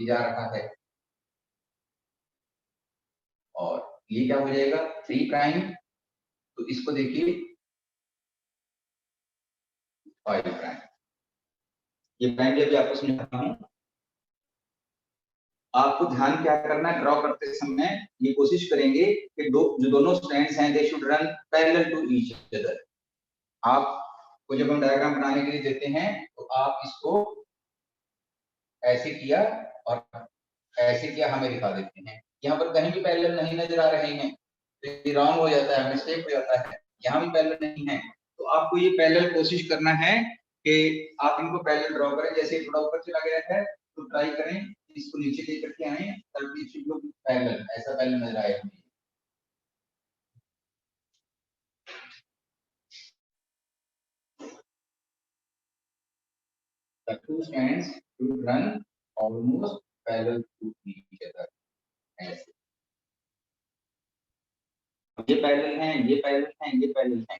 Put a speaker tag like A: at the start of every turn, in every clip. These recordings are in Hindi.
A: ये जा रहा है, और ये क्या हो जाएगा 3 प्राइम, तो इसको देखिए 5 प्राइम। ये प्राइम भी अभी आपको समझाता हूं। आपको ध्यान क्या करना है, ड्रॉ करते समय ये कोशिश करेंगे कि जो दोनों स्ट्रैंड्स हैं they should run parallel to each other. आपको जब हम डायग्राम बनाने के लिए देते हैं तो आप इसको ऐसे किया और ऐसे किया हमें दिखा देते हैं। यहाँ पर कहीं भी पैरेलल नहीं नजर आ रहे हैं तो ये रॉन्ग हो जाता है, मिस्टेक हो जाता है। यहाँ भी पैरेलल नहीं है, तो आपको ये पैरेलल कोशिश करना है कि आप इनको पैरेलल ड्रॉ करें। जैसे थोड़ा ऊपर चला गया है तो ट्राई करें इसको नीचे लेकर के आए ताकि इट शुड लुक पैरेलल, ऐसा पैरेलल नजर आए हमें। The two strands should run almost parallel to each other. ऐसे ये पैरेलल हैं, ये पैरेलल हैं, ये पैरेलल हैं।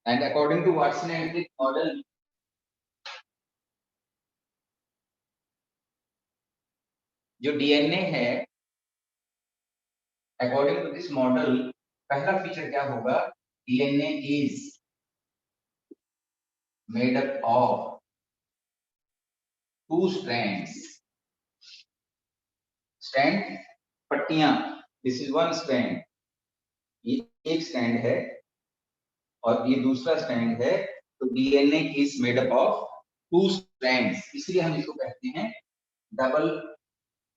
A: And according to Watson-Crick model, जो डीएनए है, अकॉर्डिंग टू दिस मॉडल पहला फीचर क्या होगा, DNA is made up of 2 strands. Strand पट्टियां, दिस इज 1 strand, ये एक स्ट्रैंड है और ये दूसरा स्ट्रैंड है। तो DNA is made up of 2 strands, इसलिए हम इसको कहते हैं डबल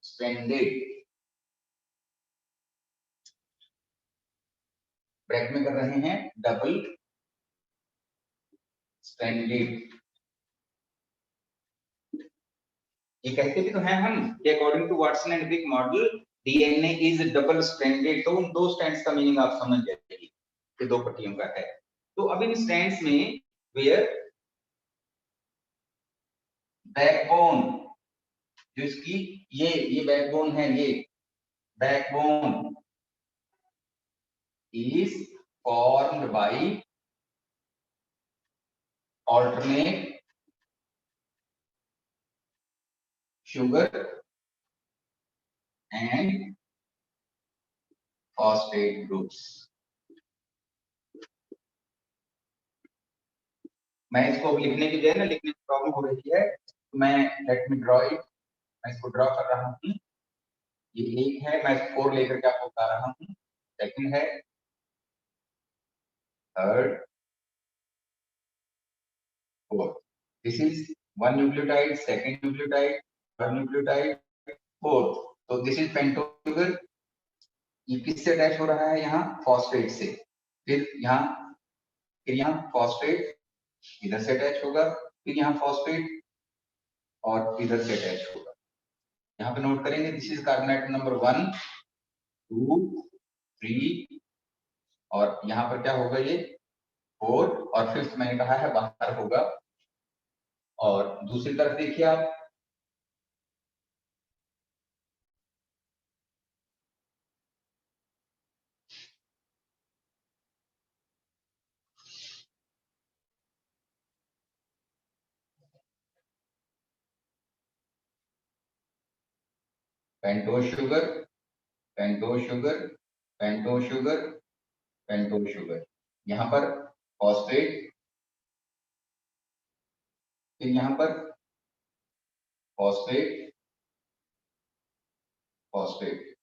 A: स्ट्रैंडेड। ब्रैकेट में कर रहे हैं डबल स्ट्रैंडेड। ये कहते भी तो हैं हम कि according to Watson and Crick model DNA is double stranded. तो उन 2 स्ट्रैंड्स का मीनिंग आप समझ जाइए कि 2 पट्टियों का है। तो अब इन स्ट्रैंड्स में वेयर बैकबोन, जो इसकी ये बैकबोन है, ये backbone is formed by alternate sugar and phosphate groups. मैं इसको लिखने की जगह ना लिखने की प्रॉब्लम हो रही है, तो मैं लेट मी ड्रॉ इट, मैं इसको ड्रॉ कर रहा हूँ। ये एक है, मैं 4 लेकर के आपको बता रहा हूँ। सेकंड है, third, fourth. This is 1 nucleotide, second nucleotide, third nucleotide, fourth. तो दिस इज पेंटोस शुगर। ये किससे अटैच हो रहा है, यहाँ फॉस्फेट से। फिर यहाँ फॉस्फेट इधर से अटैच होगा, फिर यहाँ फॉस्फेट और इधर से अटैच होगा। यहाँ पे नोट करेंगे this is carbon atom number 1 2 3, और यहाँ पर क्या होगा, ये 4, और फिफ्थ मैंने कहा है बाहर होगा। और दूसरी तरफ देखिए आप, pentose sugar, pentose sugar, pentose sugar, pentose sugar. यहाँ पर फॉस्फेट, फिर यहाँ पर फॉस्फेट, फॉस्फेट।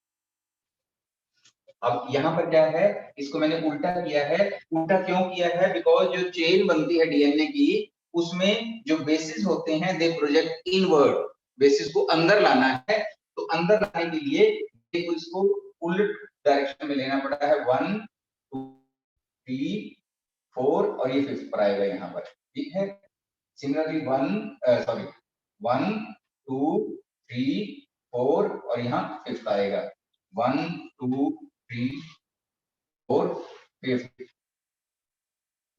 A: अब यहाँ पर क्या है, इसको मैंने उल्टा किया है। उल्टा क्यों किया है, बिकॉज जो चेन बनती है डीएनए की, उसमें जो बेसिस होते हैं दे प्रोजेक्ट इनवर्ड। बेसिस को अंदर लाना है, तो अंदर लाने के लिए इसको उल्ट डायरेक्शन में लेना पड़ा है। 1 2 3 4 और ये फिफ्थ पर आएगा यहाँ पर, ठीक है। सिमिलरली 1 2 3 4 और यहाँ फिफ्थ आएगा 1 2 3 4 फिफ्थ,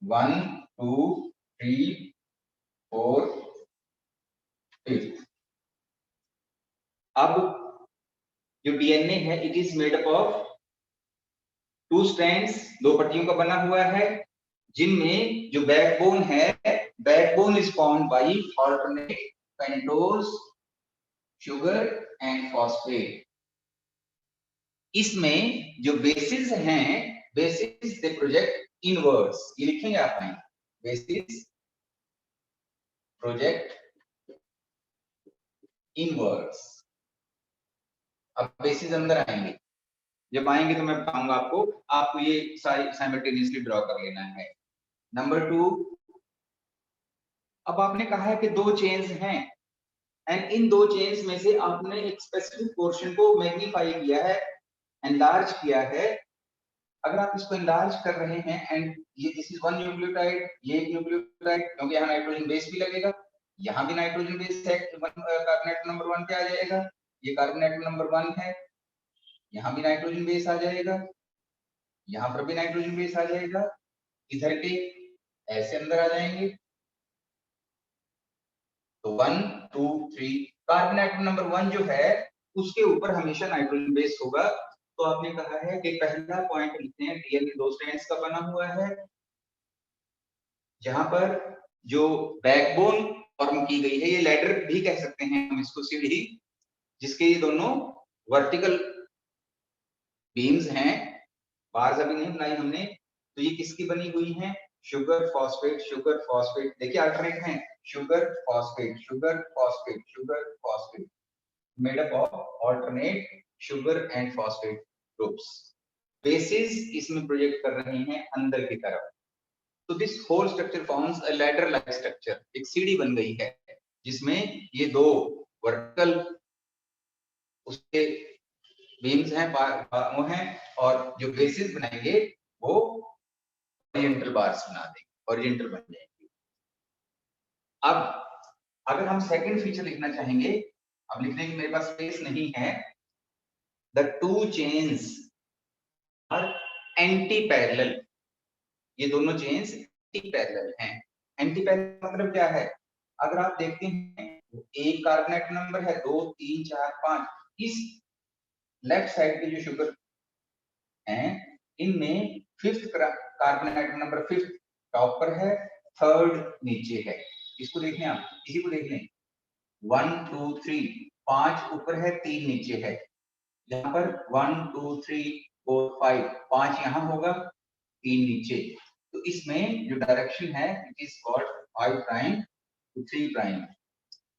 A: 1 2 3 4 फिफ्थ। अब जो डीएनए है it is made up of two strands, दो पट्टियों का बना हुआ है, जिनमें जो बैकबोन है, backbone is formed by alternate pentose sugar and phosphate. इसमें जो बेसिस हैं, बेसिस दे प्रोजेक्ट इनवर्ड्स, ये लिखेंगे आप में, बेसिस प्रोजेक्ट इनवर्ड्स। अब बेसिस अंदर आएंगे, जब आएंगे तो मैं बताऊंगा आपको ये सारी साइमल्टेनियसली ड्रॉ कर लेना है। नंबर 2, अब आपने कहा है कि दो चेन्स हैं एंड इन दो चेन्स में से आपने एक स्पेसिफिक पोर्शन को मैग्नीफाई किया है, एनलार्ज किया है। अगर आप इसको एनलार्ज कर रहे हैं एंड ये दिस इज वन न्यूक्लियोटाइड, ये एक न्यूक्लियोटाइड, क्योंकि यहाँ नाइट्रोजन बेस भी लगेगा, यहाँ भी नाइट्रोजन बेस है, कार्बन एटम नंबर 1 पे आ जाएगा, ये कार्बन एटम नंबर 1 है, यहाँ भी नाइट्रोजन बेस आ जाएगा, यहाँ पर भी नाइट्रोजन बेस आ जाएगा, इधर के ऐसे अंदर आ जाएंगे, तो 1 2 3 कार्बन एटम नंबर 1 जो है उसके ऊपर हमेशा नाइट्रोजन बेस होगा। तो आपने कहा है कि पहला पॉइंट लिखते हैं, डीएनए दो स्ट्रैंड्स का बना हुआ है, जहां पर जो बैकबोन फॉर्म की गई है, ये लैडर भी कह सकते हैं हम इसको, सीढ़ी, जिसके ये दोनों वर्टिकल बीम्स हैं, बार्स अभी नहीं बनाई हमने, तो ये किसकी बनी हुई है, शुगर फॉस्फेट, शुगर फॉस्फेट, देखिए अल्टरनेट है, sugar phosphate, sugar phosphate, sugar phosphate, made up of alternate sugar and phosphate groups. Bases इसमें प्रोजेक्ट कर रहे हैं अंदर की तरफ। तो this whole structure forms a ladder like structure, एक सीढ़ी बन गई है जिसमें ये दो वर्टिकल उसके बीम्स हैं, वो हैं, और जो बेसिस बनाएंगे वो हॉरिजॉन्टल बार्स बना देंगे, हॉरिजॉन्टल बन जाएंगे। अब अगर हम सेकंड फीचर लिखना चाहेंगे, अब लिखने की मेरे पास स्पेस नहीं है, the two chains are anti parallel, ये दोनों चेन्स एंटी पैरेलल हैं। एंटी पैरेलल मतलब क्या है, अगर आप देखते हैं एक कार्बन एटम नंबर है 2 3 4 5, इस लेफ्ट साइड के जो शुगर हैं इनमें fifth carbon atom number 5 top पर है, थर्ड नीचे है। इसको देख लें आप, इसी को देख लें, 1 2 3, 5 ऊपर है 3 नीचे है, यहाँ पर 1 2 3 4 5, 5 यहाँ होगा 3 नीचे, तो इसमें जो डायरेक्शन है it is called 5 prime to 3 prime.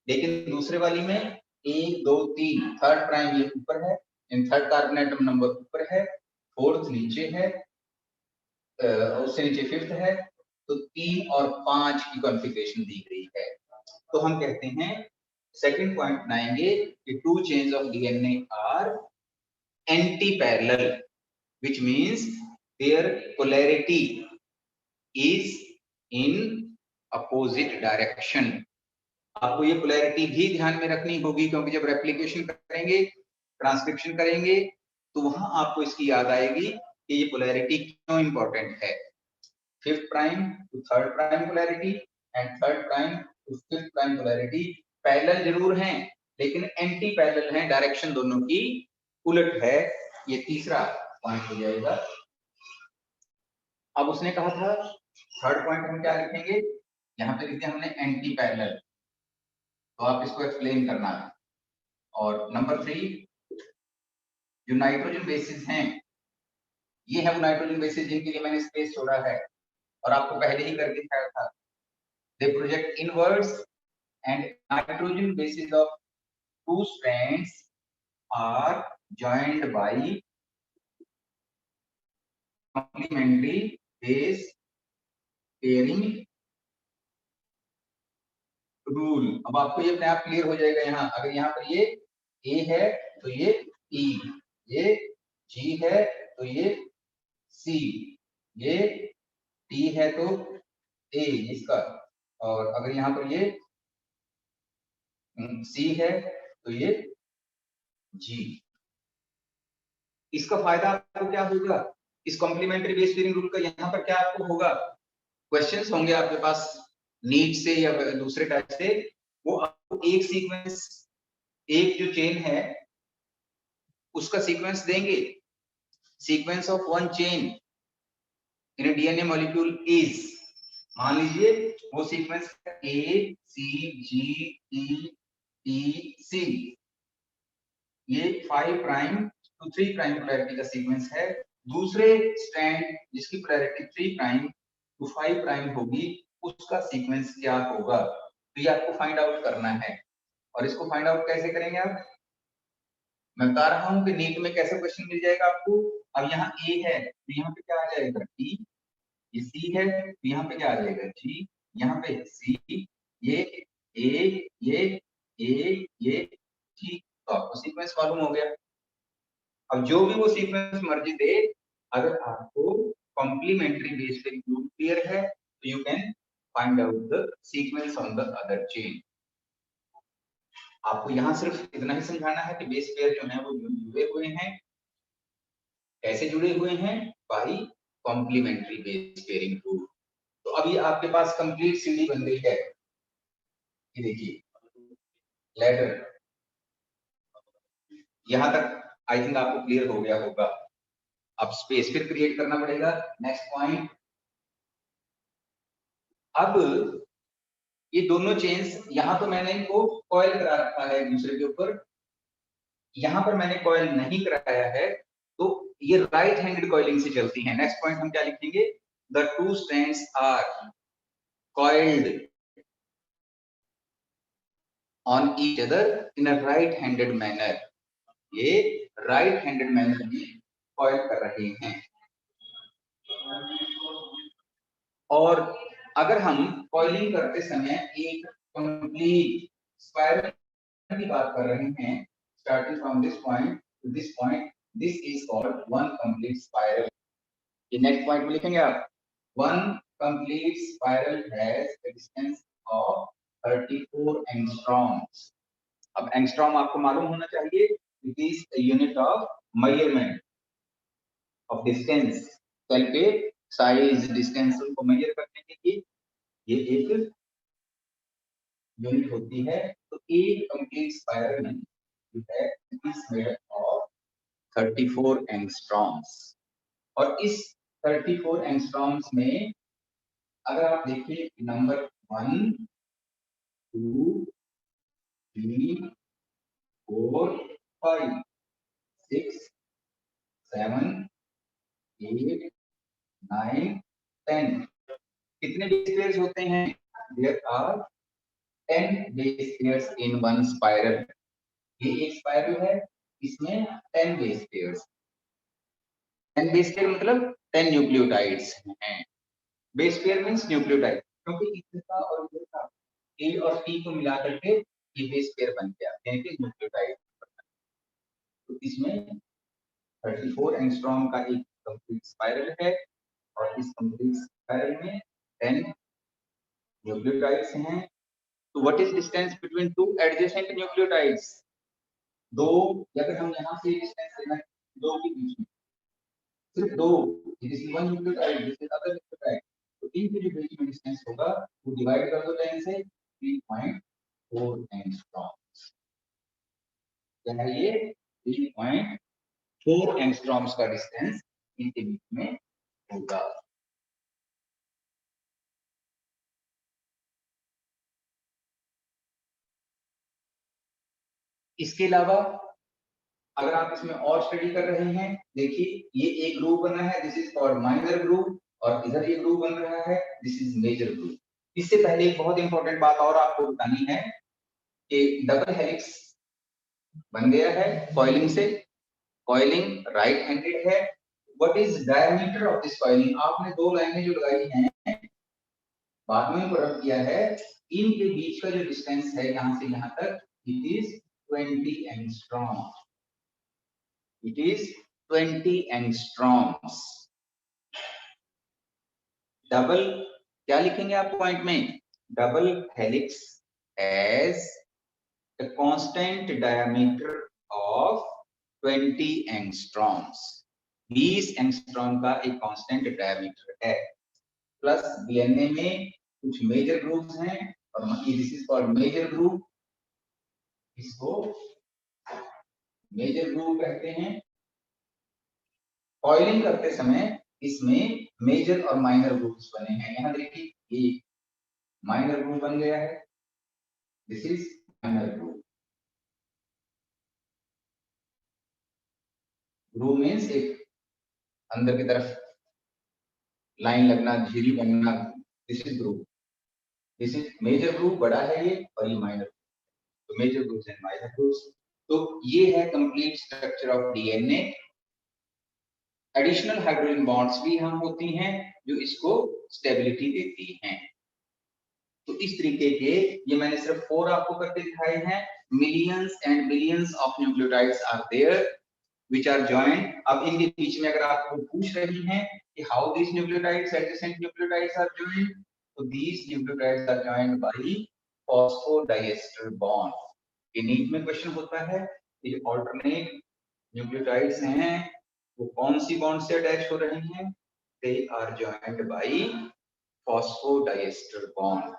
A: लेकिन दूसरे वाली में 1 2 3, थर्ड प्राइम ये ऊपर है, थर्ड कार्बन एटम नंबर ऊपर है, फोर्थ नीचे है, उससे नीचे फिफ्थ है, तो 3 और 5 की कॉन्फ़िगरेशन दी गई है। तो हम कहते हैं, सेकंड पॉइंट बनाएंगे कि two chains of DNA are anti parallel, which means their polarity is in opposite direction. आपको ये पोलैरिटी भी ध्यान में रखनी होगी, क्योंकि जब रेप्लिकेशन करेंगे, ट्रांसक्रिप्शन करेंगे, तो वहां आपको इसकी याद आएगी कि ये पोलैरिटी क्यों इंपॉर्टेंट है। Fifth prime to third prime polarity and third prime to fifth prime polarity parallel जरूर हैं, लेकिन एंटी पैरेलल हैं, डायरेक्शन दोनों की उलट है। ये तीसरा पॉइंट हो जाएगा। अब उसने कहा था थर्ड पॉइंट हम क्या लिखेंगे, यहाँ पे लिखते हैं हमने एंटी पैरेलल, तो आप इसको एक्सप्लेन करना है। और नंबर 3, जो नाइट्रोजन बेसिस हैं, ये है वो नाइट्रोजन बेसिस जिनके लिए मैंने स्पेस छोड़ा है और आपको पहले ही करके दिखाया था। They project inwards and nitrogen bases of two strands are joined by complementary base pairing rule. अब आपको ये अपने आप क्लियर हो जाएगा। यहाँ अगर यहाँ पर ये ए है तो ये ई, ये जी है तो ये सी, ये टी है तो ए इसका, और अगर यहाँ पर ये सी है तो ये जी। इसका फायदा आपको क्या होगा, इस कॉम्प्लीमेंट्री बेस पेयरिंग रूल का यहाँ पर क्या आपको होगा, क्वेश्चंस होंगे आपके पास नीट से या दूसरे टाइप से, वो आपको एक सीक्वेंस, एक जो चेन है उसका सीक्वेंस देंगे, sequence of one chain in DNA molecule is, मान लीजिए वो सीक्वेंस ए सी जी ई सी, ये 5 प्राइम टू 3 प्राइम पोलैरिटी का सीक्वेंस है। दूसरे स्ट्रैंड जिसकी पोलैरिटी 3 प्राइम टू 5 प्राइम होगी, उसका सीक्वेंस क्या होगा, तो ये आपको फाइंड आउट करना है। और इसको फाइंड आउट कैसे करेंगे आप, मैं बता रहा हूं कि नीट में कैसे क्वेश्चन मिल जाएगा आपको। अब यहाँ ए है तो यहाँ पे क्या आ जाएगा टी, ये सी है तो यहाँ पे क्या आ जाएगा जी, यहाँ पे सी, ये ए, ये टी, तो आपको सीक्वेंस मालूम हो गया। अब जो भी वो सीक्वेंस मर्जी दे, अगर आपको कॉम्प्लीमेंट्री बेस पे ग्रुप क्लियर है तो you can find out the sequence on the other chain. आपको यहाँ सिर्फ इतना ही समझाना है कि बेस पेयर जो है वो जुड़े हुए हैं, कैसे जुड़े हुए हैं, by complementary base pairing rule. तो अभी आपके पास कंप्लीट सीढ़ी बन गई है, ये देखिए लैडर, यहां तक आई थिंक आपको क्लियर हो गया होगा। अब स्पेस फिर क्रिएट करना पड़ेगा। नेक्स्ट पॉइंट, अब ये दोनों चेन्स, यहां तो मैंने इनको कॉइल करा रखा है एक दूसरे के ऊपर, यहां पर मैंने कॉइल नहीं कराया है, तो ये राइट हैंडेड कॉइलिंग से चलती हैं। नेक्स्ट पॉइंट हम क्या लिखेंगे, the two strands are coiled on each other in a right handed manner, ये राइट हैंडेड मैनर में कॉइल कर रहे हैं। और अगर हम कॉइलिंग करते समय एक कंप्लीट स्पाइरल की बात कर रहे हैं, starting from this point to this point, this is called one complete spiral. ये नेक्स्ट पॉइंट में लिखेंगे आप, one complete spiral has a distance of 34 angstroms. अब एंगस्ट्रॉम आपको मालूम होना चाहिए, it is a unit of measurement of distance, cell के साइज डिस्टेंस को मेजर करने के लिए ये एक यूनिट होती है। तो एक कंप्लीट स्पाइरल में जो है it is made of 34 angstroms. और इस 34 एंगस्ट्रॉम्स में अगर आप देखिए नंबर 1 2 3 4 5 6 7 8 9 10, कितने बेस पेयर्स होते हैं, there are 10 base pairs in one spiral. ये एक स्पाइरल है, इसमें 10 बेस पेयर्स, 10 बेस पेयर मतलब 10 न्यूक्लियोटाइड्स हैं। बेस पेयर मींस न्यूक्लियोटाइड, क्योंकि इधर का और इधर का ए और टी को मिला करके ये बेस पेयर बन गया, यानी कि न्यूक्लियोटाइड। तो इसमें 34 एंगस्ट्रॉम का एक कंप्लीट स्पाइरल है, और इस कंप्लीट स्पाइरल में 10 न्यूक्लियोटाइड्स हैं। तो what is distance between two adjacent nucleotides, दो, अगर हम यहाँ से डिस्टेंस लेना है दो के बीच में, सिर्फ दो, this is one nucleotide, this is other nucleotide, तो इनके जो बीच में डिस्टेंस होगा वो डिवाइड कर दो 10 से, 3.4 एंगस्ट्रॉम। क्या है ये, 3.4 एंगस्ट्रॉम्स का डिस्टेंस इनके बीच में होगा। इसके अलावा अगर आप इसमें और स्टडी कर रहे हैं, देखिए ये एक ग्रुप बना है, this is called minor group, और इधर ये ग्रुप बन रहा है, दिस इज मेजर ग्रुप। इससे पहले एक बहुत इंपॉर्टेंट बात और आपको बतानी है कि डबल हेलिक्स बन गया है कॉइलिंग से, कॉइलिंग राइट हैंडेड है। What is diameter of this coiling, आपने दो लाइनें जो लगाई हैं बाद में उनको रख दिया है, इनके बीच का जो डिस्टेंस है यहाँ से यहाँ तक, it is 20 angstrom, it is 20 angstroms. Double क्या लिखेंगे आप पॉइंट में, double helix has a constant diameter of 20 angstroms, 20 angstrom का एक कांस्टेंट डायमीटर है। प्लस डीएनए में कुछ मेजर ग्रुप्स हैं, और this is called major groove, इसको मेजर ग्रुप कहते हैं। कॉइलिंग करते समय इसमें मेजर और माइनर ग्रुप्स बने हैं। यहाँ देखिए ये माइनर ग्रुप बन गया है, this is minor groove. Groove means एक अंदर की तरफ लाइन लगना, झिरी बनना, this is groove. This is major groove, बड़ा है ये, और ये माइनर, तो major grooves and minor grooves. तो ये है complete structure of DNA. Additional hydrogen bonds भी यहाँ होती हैं जो इसको स्टेबिलिटी देती हैं। तो इस तरीके के ये मैंने सिर्फ 4 आपको करके दिखाए हैं। Millions and billions of nucleotides are there which are joined। अब इनके बीच में अगर आपको पूछ रही हैं कि how these nucleotides, adjacent nucleotides are joined, तो these nucleotides are joined by phosphodiester bond। ये नीट में क्वेश्चन होता है, ये alternate nucleotides हैं, वो कौन सी बॉन्ड से अटैच हो रहे हैं? They are joined by phosphodiester bond।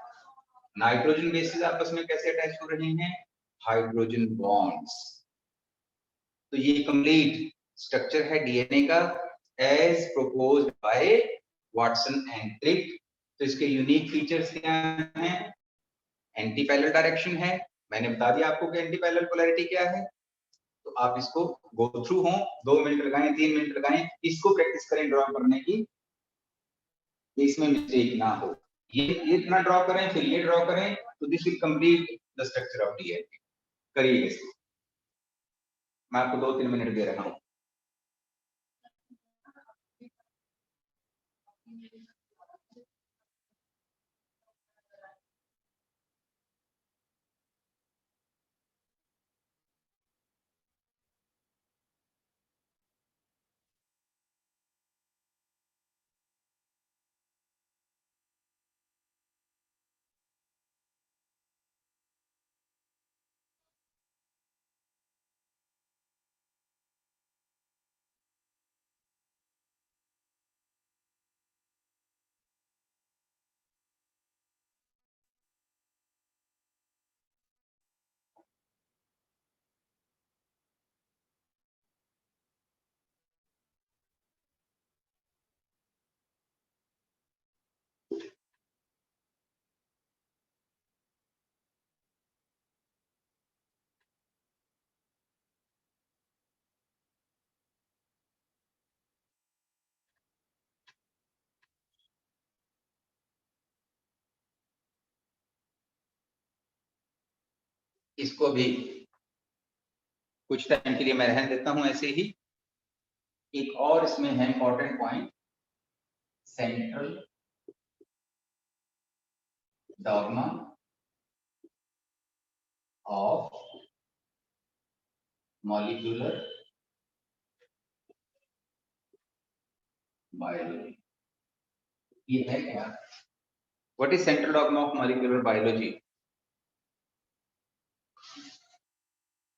A: Nitrogen bases आपस में कैसे अटैच हो रहे हैं? Hydrogen bonds. तो ये कंप्लीट स्ट्रक्चर है डीएनए का as proposed by Watson and Crick. तो इसके यूनिक फीचर्स क्या हैं? एंटी पैरेलल डायरेक्शन है, मैंने बता दिया आपको कि एंटी पैरेलल पोलैरिटी क्या है। तो आप इसको गो थ्रू हो, 2 मिनट लगाएं, 3 मिनट लगाएं, इसको प्रैक्टिस करें ड्रॉ करने की, इसमें मिस्टेक ना हो। ये इतना ड्रॉ करें, फिर ये ड्रॉ करें, तो this will complete the structure of DNA. करिए इसको, मैं आपको 2-3 मिनट दे रहा हूं। इसको भी कुछ टाइम के लिए मैं रहने देता हूं ऐसे ही। एक और इसमें है important point, central dogma of molecular biology. ये है क्या? What is central dogma of molecular biology?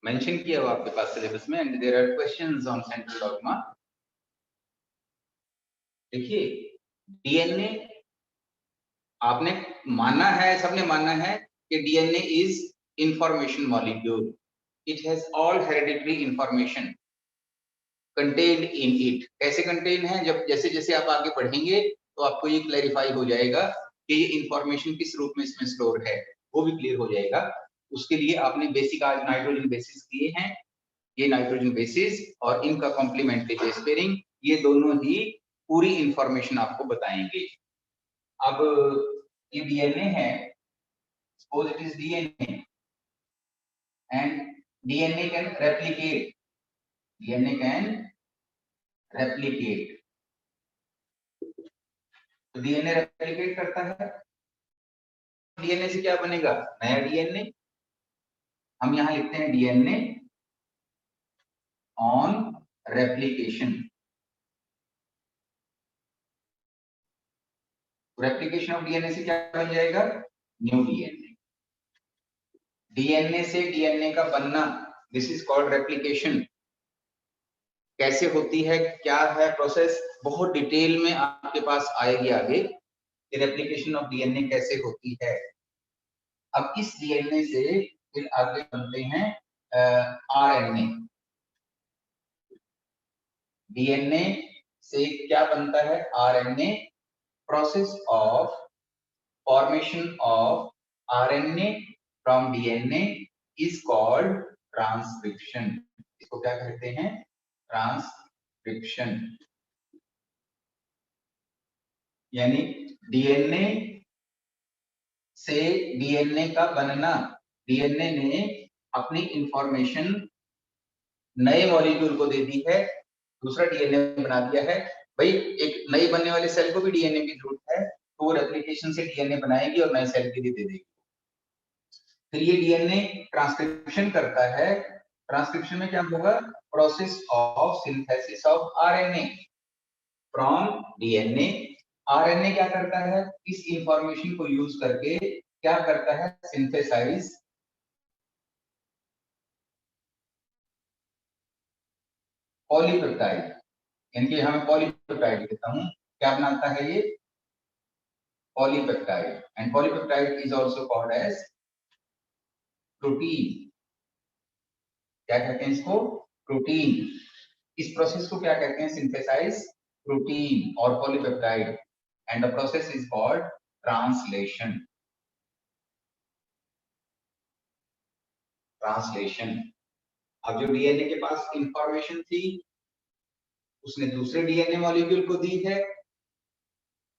A: Mention किया हुआ आपके पास सिलेबस में, and there are questions on central dogma. देखिए डीएनए आपने माना है, सबने माना है कि DNA is information molecule, it has all hereditary information contained in it. कैसे कंटेन है? जब जैसे जैसे आप आगे बढ़ेंगे तो आपको ये क्लैरिफाई हो जाएगा कि ये इंफॉर्मेशन किस रूप में इसमें स्टोर है, वो भी क्लियर हो जाएगा। उसके लिए आपने बेसिक आज नाइट्रोजन बेसिस किए हैं, ये नाइट्रोजन बेसिस और इनका कॉम्प्लीमेंट्री बेस पेयरिंग, ये दोनों ही पूरी इंफॉर्मेशन आपको बताएंगे। अब ये डीएनए है, suppose it is DNA and DNA can replicate, DNA can replicate. तो डीएनए रेप्लिकेट करता है, डीएनए से क्या बनेगा? नया डीएनए। हम यहां लिखते हैं DNA on replication. Replication of DNA से क्या बन जाएगा? New DNA. डीएनए से डीएनए का बनना, दिस इज कॉल्ड रेप्लिकेशन। कैसे होती है, क्या है प्रोसेस, बहुत डिटेल में आपके पास आएगी आगे कि रेप्लिकेशन ऑफ डीएनए कैसे होती है। अब इस डीएनए से फिर आगे बनते हैं आरएनए। डीएनए से क्या बनता है? RNA, process of formation of RNA from DNA is called transcription. इसको क्या कहते हैं? ट्रांसक्रिप्शन। यानी डीएनए से डीएनए का बनना, डीएनए ने अपनी इंफॉर्मेशन नए मॉलिक्यूल को दे दी है, दूसरा डीएनए बना दिया है। भाई एक नई बनने वाले सेल को भी डीएनए की जरूरत है, तो वो रेप्लिकेशन से डीएनए बनाएगी और नए सेल के लिए दे देगी। फिर ये डीएनए ट्रांसक्रिप्शन करता है। ट्रांसक्रिप्शन में क्या होगा? Process of synthesis of RNA from DNA. RNA क्या करता है? इस इंफॉर्मेशन को यूज करके क्या करता है? Synthesize polypeptide. यानी हमें पॉलीपेप्टाइड कहता हूं। क्या बनाता है ये? Polypeptide. And polypeptide is also called as protein. क्या कहते हैं इसको? प्रोटीन। इस प्रोसेस को क्या कहते हैं? सिंथेसाइज प्रोटीन और polypeptide, and the process is called translation. Translation. अब जो डीएनए के पास इंफॉर्मेशन थी, उसने दूसरे डीएनए मॉलिक्यूल को दी है।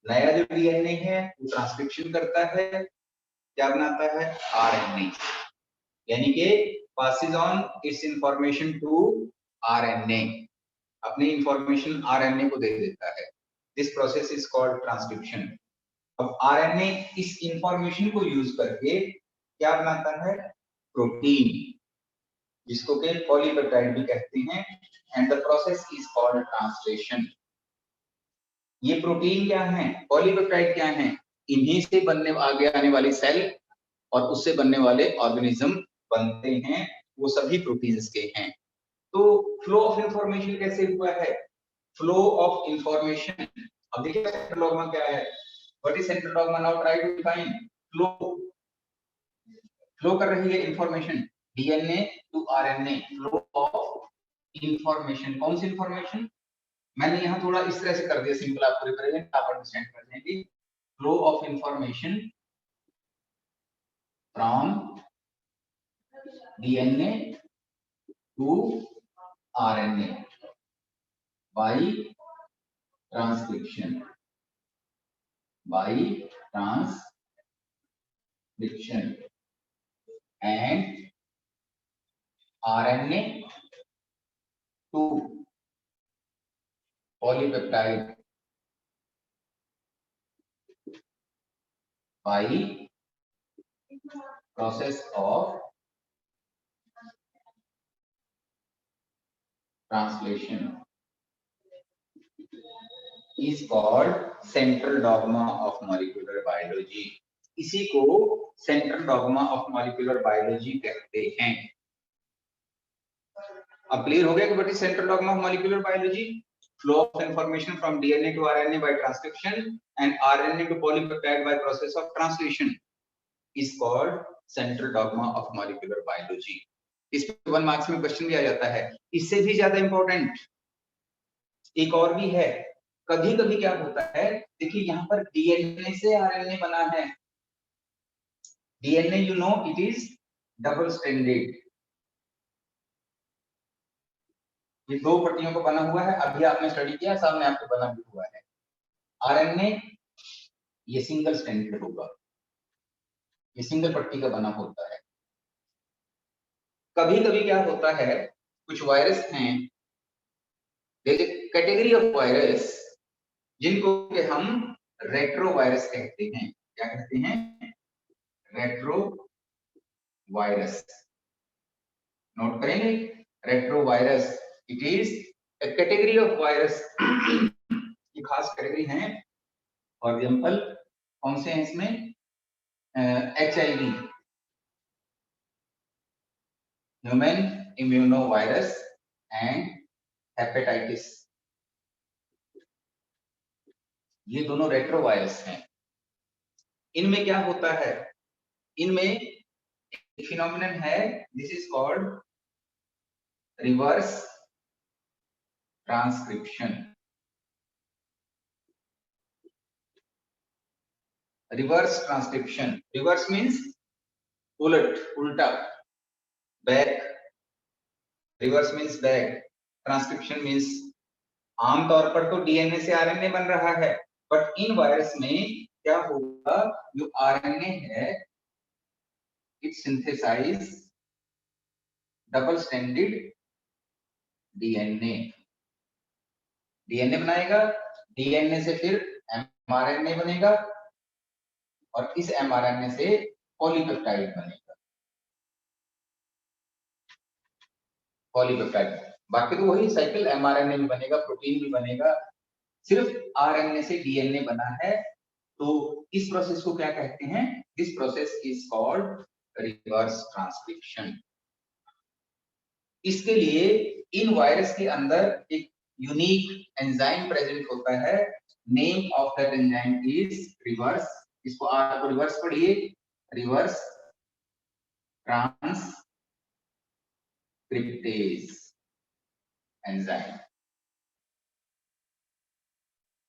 A: नया जो डीएनए है वो ट्रांसक्रिप्शन करता है, क्या बनाता है? आरएनए। यानी कि passes on its information to RNA, अपनी इंफॉर्मेशन आरएनए को दे देता है। This process is called transcription. अब आरएनए इस इंफॉर्मेशन को यूज करके क्या बनाता है? प्रोटीन, जिसको के पॉलीपेप्टाइड भी कहते हैं, and the process is called translation. ये प्रोटीन क्या है? पॉलीपेप्टाइड क्या है? इन्हीं से बनने आगे आने वाली सेल और उससे बनने वाले ऑर्गेनिज्म बनते हैं, वो सभी प्रोटीन्स के हैं। तो फ्लो ऑफ इंफॉर्मेशन कैसे हुआ है? फ्लो ऑफ इंफॉर्मेशन, अब देखिए सेंट्रल डॉगमा क्या है? What is central dogma? Now try to define flow. Flow कर रही है information DNA to RNA, flow of information. कौन सी इंफॉर्मेशन? मैंने यहाँ थोड़ा इस तरह से कर दिया सिंपल, आपको रिप्रेजेंट आप अंडरस्टैंड कर लेंगे। Flow of information from DNA to RNA by transcription, by transcription, and RNA to polypeptide by process of translation is called central dogma of molecular biology। इसी को central dogma of molecular biology कहते हैं। अब क्लियर हो गया कि what is central dogma of molecular biology? Flow of information from DNA to RNA by transcription and RNA to polypeptide by process of translation is called central dogma of molecular biology। इस पे 1 मार्क्स में क्वेश्चन भी आ जाता है। इससे भी ज्यादा इंपॉर्टेंट एक और भी है। कभी कभी क्या होता है, देखिए यहाँ पर डीएनए से आरएनए बना है। DNA you know it is double stranded, ये 2 पट्टियों का बना हुआ है। अभी आपने स्टडी किया, सामने आपको बना भी हुआ है। आरएनए ये सिंगल स्ट्रैंडेड होगा, ये सिंगल पट्टी का बना होता है। कभी कभी क्या होता है, कुछ वायरस हैं, कैटेगरी ऑफ वायरस जिनको के हम रेट्रो वायरस कहते हैं। क्या कहते हैं? Retro virus. नोट करेंगे, retro virus it is A category of virus. ये खास कैटेगरी है। फॉर एग्जांपल कौन से हैं इसमें? HIV, human immuno virus, and hepatitis, ये दोनों रेट्रो वायरस हैं। इनमें क्या होता है? इनमें फिनोमिनन है, this is called reverse transcription. Reverse transcription, reverse means उलट, उल्टा, back, reverse means back, transcription means आमतौर पर तो डीएनए से आरएनए बन रहा है, बट इन वायरस में क्या होगा, जो आरएनए है it synthesize double stranded DNA, DNA बनाएगा, डीएनए से फिर एमआरएनए बनेगा और इस एमआरएनए से पॉलीपेप्टाइड बनेगा, पॉलीपेप्टाइड। बाकी तो वही साइकिल, एमआरएनए भी बनेगा, प्रोटीन भी बनेगा, सिर्फ आरएनए से डीएनए बना है। तो इस प्रोसेस को क्या कहते हैं, this process is called reverse transcription. इसके लिए इन वायरस के अंदर एक यूनिक एंजाइम प्रेजेंट होता है, name of that enzyme is reverse, इसको आर को रिवर्स पढ़िए, रिवर्स ट्रांसक्रिप्टेज एंजाइम।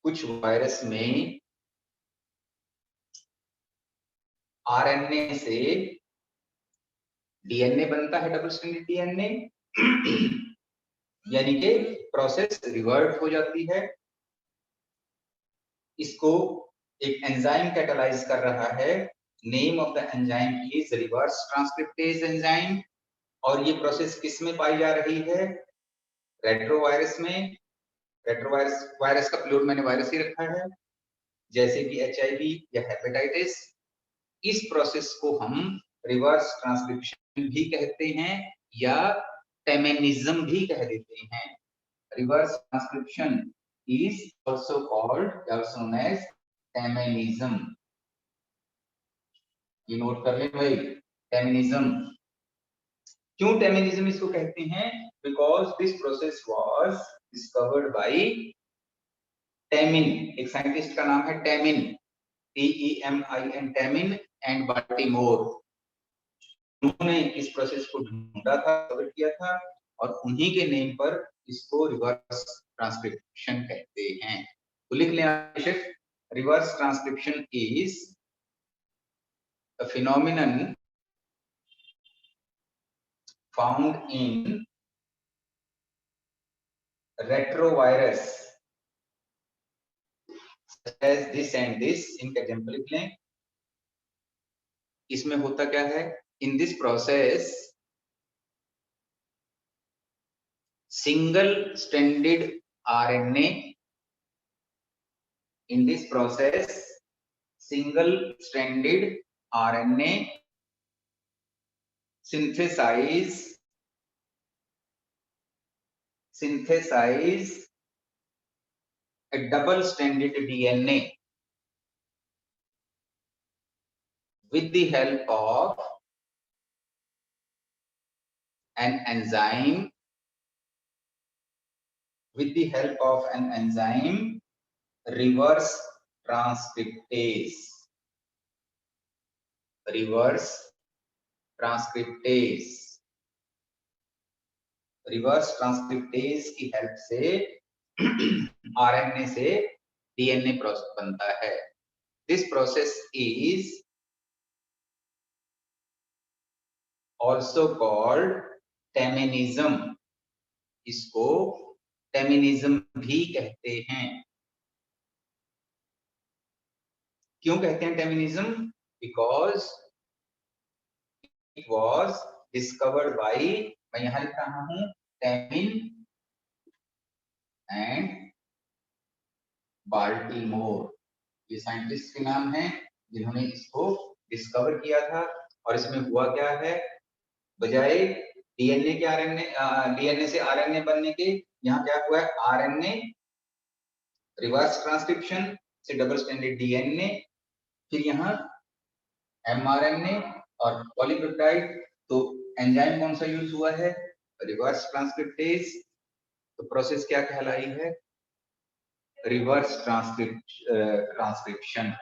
A: कुछ वायरस में आरएनए से डीएनए बनता है, डबल स्ट्रैंडेड डीएनए, यानी कि प्रोसेस रिवर्ट हो जाती है। इसको एक एंजाइम कैटालाइज कर रहा है, name of the enzyme is reverse transcriptase enzyme. और ये प्रोसेस किस में पाई जा रही है, रेट्रोवायरस में। रेट्रोवायरस, वायरस का प्लूरल मैंने वायरस ही रखा है, जैसे कि एचआईवी या हेपेटाइटिस। इस प्रोसेस को हम रिवर्स ट्रांसक्रिप्शन भी कहते हैं या टेमेनिज्म भी कह देते हैं। Reverse transcription is also called, also known as टेमेनिज्म। ये नोट कर ले भाई, टेमेनिज्म। क्यों टेमेनिज्म इसको कहते हैं, because this process was discovered by Temin, एक साइंटिस्ट का नाम है Temin, TEMIN, Temin and Baltimore. उन्होंने इस प्रोसेस को ढूंढा था, डिस्कवर किया था, और उन्हीं के नेम पर इसको रिवर्स ट्रांसक्रिप्शन कहते हैं। तो लिख लें, reverse transcription is a phenomenon found in retrovirus such as this and this। इनका एग्जांपल लिख लें। इसमें होता क्या है, in this process single stranded RNA, in this process single stranded RNA synthesize a double stranded DNA with the help of an enzyme, reverse transcriptase, reverse transcriptase की हेल्प से आरएनए से डीएनए प्रोसेस बनता है। This process is also called teminism, इसको टेमेनिज्म भी कहते हैं। क्यों कहते हैं teminism, because it was discovered by, मैं यहां लिख रहा हूं, टेमिन एंड बाल्टीमोर, ये साइंटिस्ट के नाम हैं जिन्होंने इसको डिस्कवर किया था। और इसमें हुआ क्या है, बजाय डीएनए के डीएनए से आरएनए बनने के, यहाँ क्या हुआ है, आरएनए रिवर्स ट्रांसक्रिप्शन से डबल स्ट्रैंडेड डीएनए, फिर यहाँ एमआरएनए और पॉलीपेप्टाइड। तो एंजाइम कौन सा यूज हुआ है, रिवर्स ट्रांसक्रिप्टेज। तो प्रोसेस क्या कहलाई है, रिवर्स ट्रांसक्रिप्शन।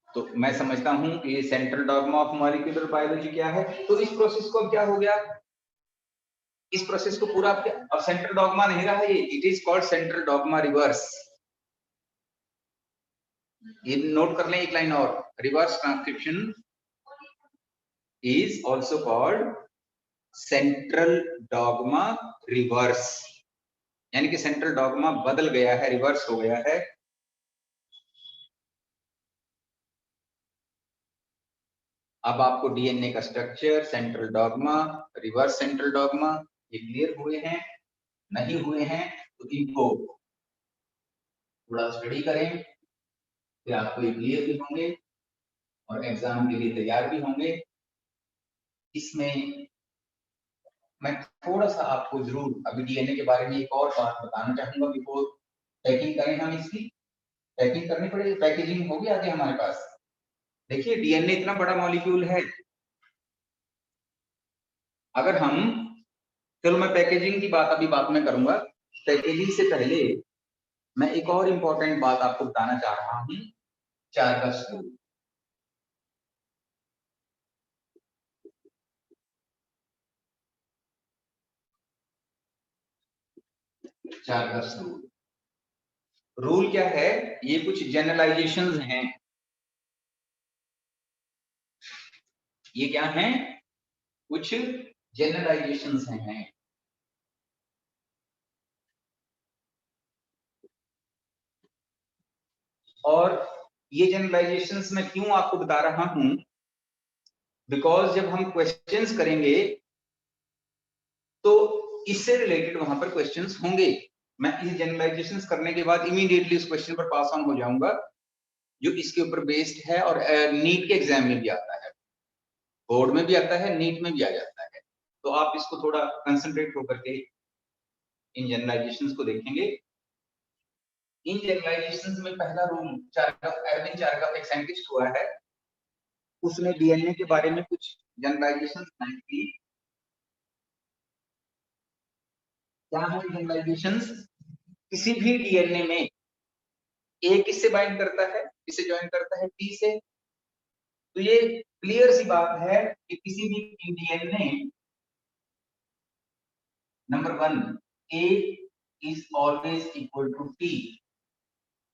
A: तो मैं समझता हूं कि ये central dogma of molecular biology क्या है। तो इस प्रोसेस को अब क्या हो गया, इस प्रोसेस को पूरा अब सेंट्रल डॉगमा नहीं रहा ये, it is called central dogma reverse. ये नोट कर लें एक लाइन और, reverse transcription is also called central dogma reverse, यानी कि सेंट्रल डॉगमा बदल गया है, रिवर्स हो गया है। अब आपको डीएनए का structure, central dogma, reverse central dogma ये क्लियर हुए हैं? नहीं हुए हैं तो इनको थोड़ा स्टडी करें, फिर आपको ये क्लियर भी होंगे और एग्जाम के लिए तैयार भी होंगे। इसमें मैं थोड़ा सा आपको जरूर अभी डीएनए के बारे में एक और बात बताना चाहूंगा बिफोर पैकिंग करें हम इसकी। पैकिंग करनी पड़ेगी, पैकेजिंग होगी आगे हमारे पास। देखिए डीएनए इतना बड़ा मॉलिक्यूल है, अगर हम, चलो मैं पैकेजिंग की बात अभी बात में करूंगा, पैकेजिंग से पहले मैं एक और इंपॉर्टेंट बात आपको बताना चाह रहा हूं, चार्गस रूल। चार्गस रूल, रूल क्या है? ये कुछ जनरलाइजेशंस हैं। ये क्या हैं? कुछ जनरलाइजेशंस हैं। और ये जनरलाइजेशंस मैं क्यों आपको बता रहा हूं? बिकॉज जब हम क्वेश्चंस करेंगे तो इससे रिलेटेड वहां पर क्वेश्चंस होंगे। मैं इस जनरलाइजेशंस करने के बाद इमीडिएटली उस क्वेश्चन पर पास ऑन हो जाऊंगा जो इसके ऊपर बेस्ड है, और नीट के एग्जाम में भी आता है, बोर्ड में भी आता है, नीट में भी आ जाता है। तो आप इसको थोड़ा कंसंट्रेट होकर के इन जनरलाइजेशंस को देखेंगे। इन जनरलाइजेशंस में पहला रूल, एडविन चार्गफ एक साइंटिस्ट हुआ है, उसने डीएनए के बारे में कुछ जनरलाइजेशंस बनाई थी। क्या है जनरलाइजेशंस? किसी भी डीएनए में ए किससे बाइंड करता है, किससे ज्वाइन करता है? टी से। तो ये क्लियर सी बात है कि किसी भी DNA, number 1, A is always equal to T.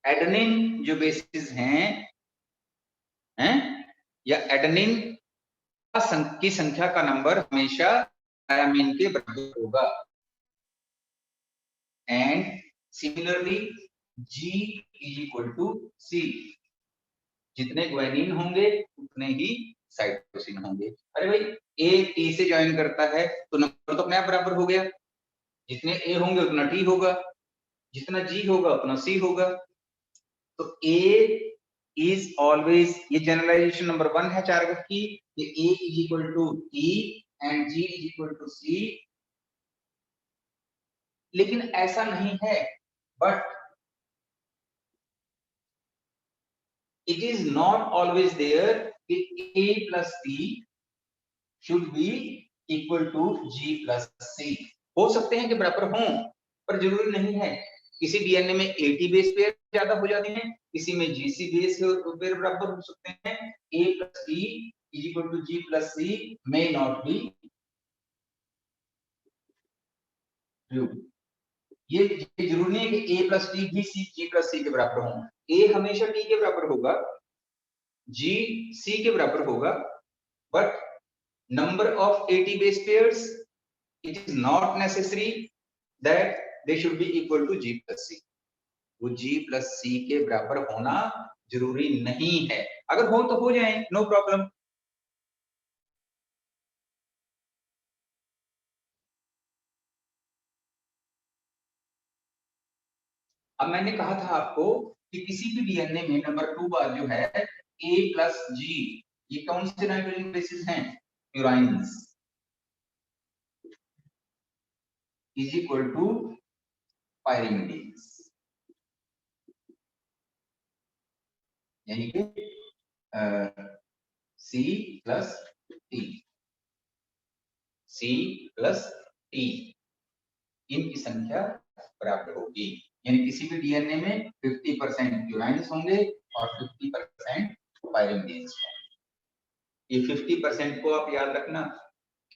A: Adenine जो बेसिस हैं या एडेनिन की संख्या का नंबर हमेशा थायमिन के बराबर होगा। And similarly G is equal to C, जितने ग्वानिन होंगे उतने ही साइटोसिन होंगे। अरे भाई A T से ज्वाइन करता है तो नंबर तो अपने आप बराबर हो गया, जितने A होंगे उतना T होगा, जितना G होगा उतना C होगा। तो A इज ऑलवेज, ये जनरलाइजेशन नंबर 1 है चार्गफ की, ये A is equal to T and G is equal to C। लेकिन ऐसा नहीं है, but it is not always there कि A plus T should be equal to G plus C। हो सकते हैं कि बराबर हों, पर जरूरी नहीं है। किसी डीएनए में AT बेस पेयर ज्यादा हो जाते हैं, किसी में GC बेस पेयर बराबर हो सकते हैं। A plus T is equal to G plus C may not be true। ये जरूरी नहीं है कि A plus T भी G plus C के बराबर हो। A हमेशा T के बराबर होगा, G C के बराबर होगा, but number of AT base pairs, it is not necessary that they should be equal to G plus C। वो G plus C के बराबर होना जरूरी नहीं है, अगर हो तो हो जाए, नो प्रॉब्लम। अब मैंने कहा था आपको कि किसी भी डीएनए में नंबर 2 बार जो है A plus G, ये कौन से नाइट्रोजन बेसिस हैं? प्यूराइन्स, इज इक्वल टू पायरिमिडीन्स, यानी कि C plus T, C plus T, इनकी संख्या बराबर होगी। यानी किसी भी डीएनए में 50% प्यूराइन्स होंगे और 50% पायरिमिडीन्स होंगे। ये 50% को आप याद रखना,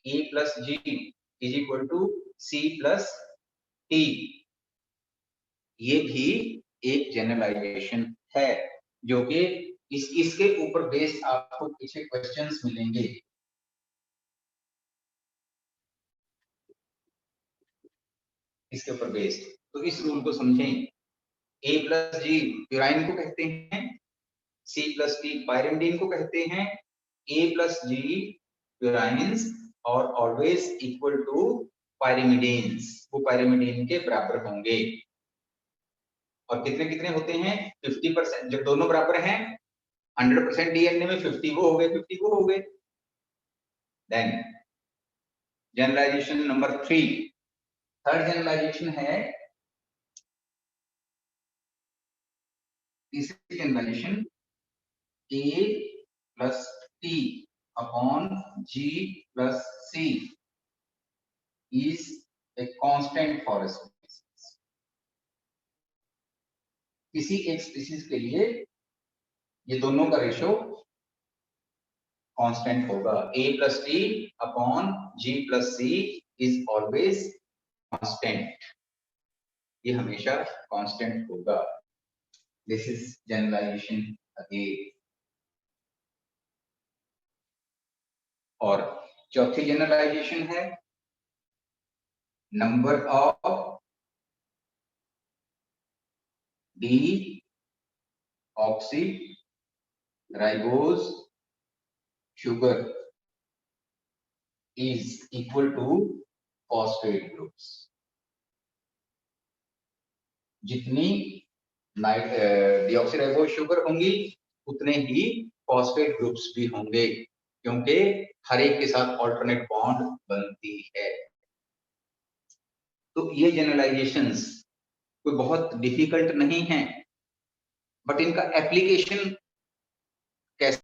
A: A plus G is equal to C plus T। ये भी एक जनरलाइजेशन है। जो कि इसके ऊपर बेस्ड आपको पीछे क्वेश्चंस मिलेंगे। इसके ऊपर बेस्ड, तो इस रूल को समझें। A+G प्यूराइन को कहते हैं, C+T पायरिमिडीन को कहते हैं। A+G प्यूराइंस और ऑलवेज इक्वल टू पायरिमिडीन्स, वो पायरिमिडीन के बराबर होंगे। और कितने कितने होते हैं? 50%। जब दोनों बराबर हैं 100% डीएनए में 50 वो हो गए, 50 वो हो गए। Then generalization number 3, third generalization है, तीसरी generalization A+T upon G+C is a constant for a species। किसी एक स्पीसीज के लिए ये दोनों का रेशो कांस्टेंट होगा। A+T upon G+C is always constant, ये हमेशा कांस्टेंट होगा। This is generalization again. और चौथी जनरलाइजेशन है number of deoxyribose sugar is equal to phosphate groups। जितनी डीऑक्सीराइबोज शुगर होंगी उतने ही फॉस्फेट ग्रुप्स भी होंगे, क्योंकि हर एक के साथ ऑल्टरनेट बॉन्ड बनती है। तो ये जनरलाइजेशंस कोई बहुत डिफिकल्ट नहीं है, बट इनका एप्लीकेशन